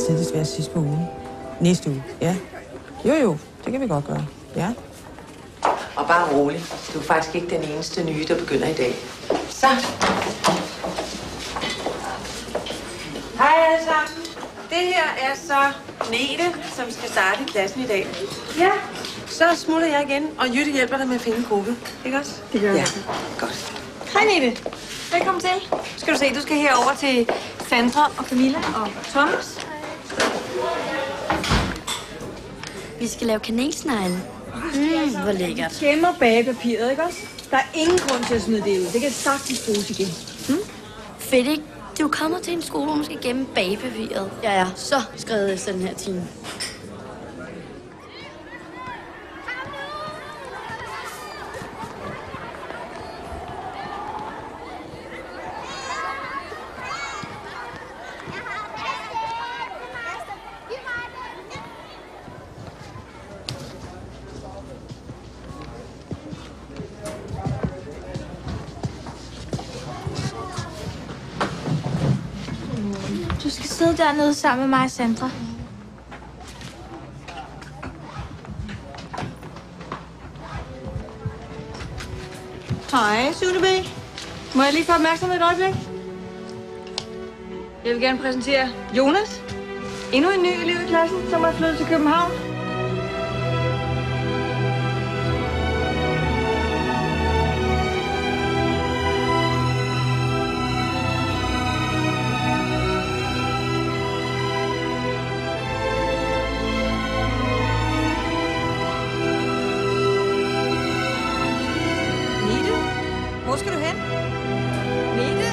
tidligst være sidst på ugen. Næste uge, ja. Jo, det kan vi godt gøre, ja. Og bare rolig. Du er faktisk ikke den eneste nye, der begynder i dag. Så. Hej alle sammen. Det her er så Nete, som skal starte i klassen i dag. Ja. Så smutter jeg igen, og Jytte hjælper dig med at finde en gruppe. Ikke også? Det gør jeg. Ja, godt. Hej Nete. Velkommen til. Skal du se, du skal herover til Sandra og Camilla og Thomas. Vi skal lave kanelsnegle. Hvor lækkert. Gemmer bagepapiret, ikke også? Der er ingen grund til at smide det ud. Det kan sagtens bruges igen. Fedt, ikke? Du kommer til en skole, hvor man skal gemme bagepapiret. Jeg er så skrevet efter den her time. Du skal sidde dernede sammen med mig og Sandra. Hej, Sune B. Må jeg lige få opmærksomhed et øjeblik? Jeg vil gerne præsentere Jonas. Endnu en ny elev i klassen, som er flyttet til København. Hvor skal du hen? Nete?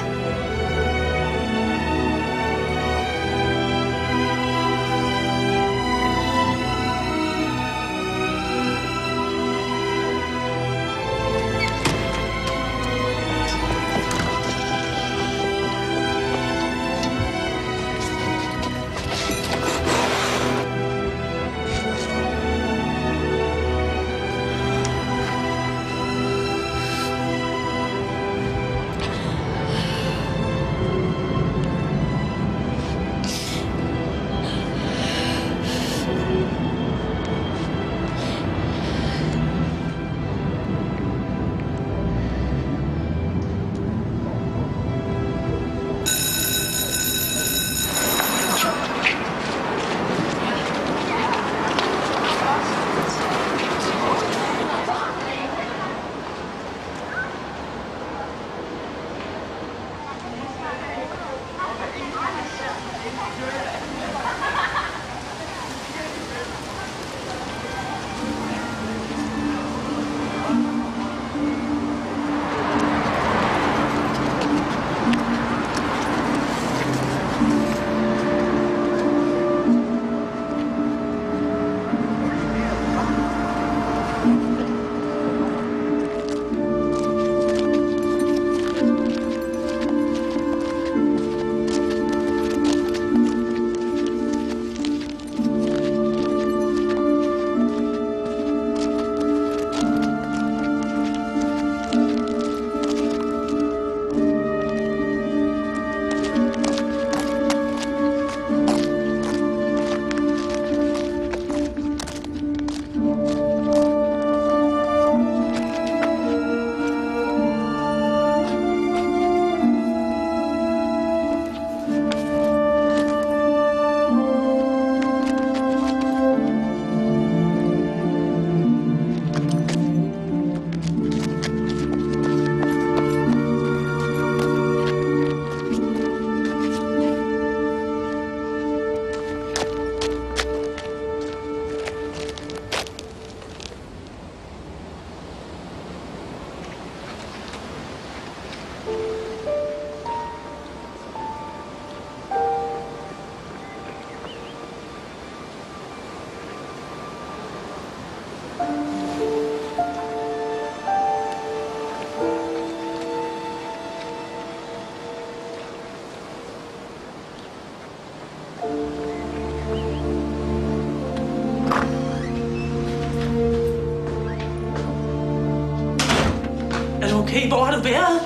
Okay, hvor har du været?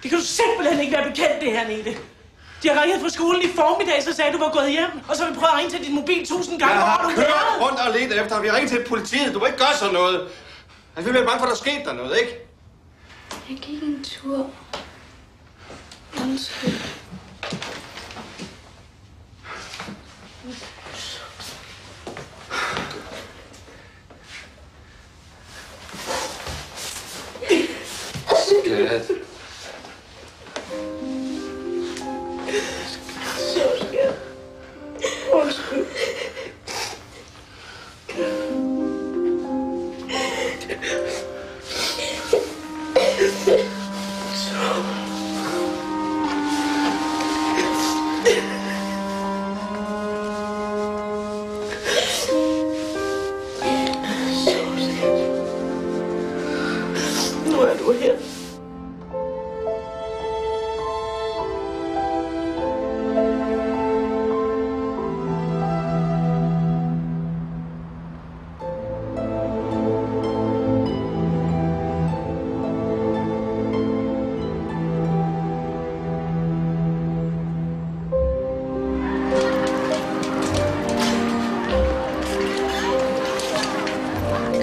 Det kan du simpelthen ikke være bekendt, det her, Nete. De har ringet fra skolen i formiddag, så sagde du var gået hjem. Og så vil prøve at ringe til din mobil 1000 gange. Jeg har kørt rundt og ledt efter ham. Vi har ringet til politiet. Du må ikke gøre sådan noget. Altså, vi bliver bange for, at der skete der noget, ikke? Jeg gik en tur. Undskyld. Skat. Undskyld. Nu er du her.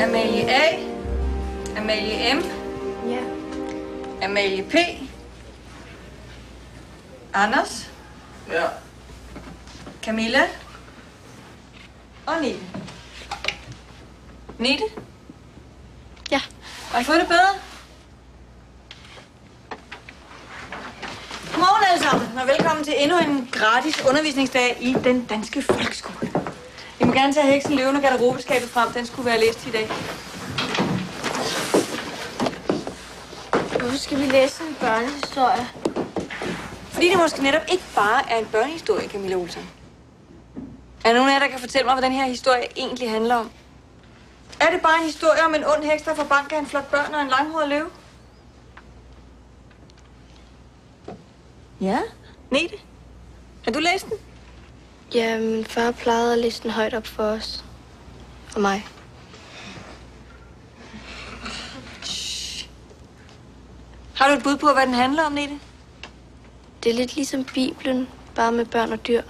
Amalie A. Amalie M. Ja. Amalie P. Anders. Ja. Camilla. Og Nete. Nete? Ja. Har I fået det bedre? Godmorgen alle sammen, og velkommen til endnu en gratis undervisningsdag i den danske folkeskole. I må gerne tage heksen, løven og garderobeskabet frem. Den skulle være læst i dag. Hvorfor skal vi læse en børnehistorie? Fordi det måske netop ikke bare er en børnehistorie, Camilla Olsen. Er der nogen af jer, der kan fortælle mig, hvad den her historie egentlig handler om? Er det bare en historie om en ond heks, der får bank af en flok børn og en langhåret løve? Ja? Nete? Har du læst den? Ja, min far plejede at læse den højt op for os. Og mig. Har du et bud på, hvad den handler om, Nete? Det er lidt ligesom Bibelen, bare med børn og dyr.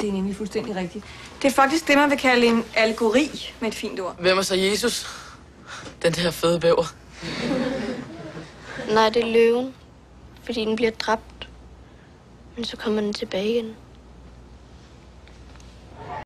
Det er nemlig fuldstændig rigtigt. Det er faktisk det, man vil kalde en allegori med et fint ord. Hvem er så Jesus? Den der fede bæver. Nej, det er løven, fordi den bliver dræbt. Men så kommer den tilbage igen.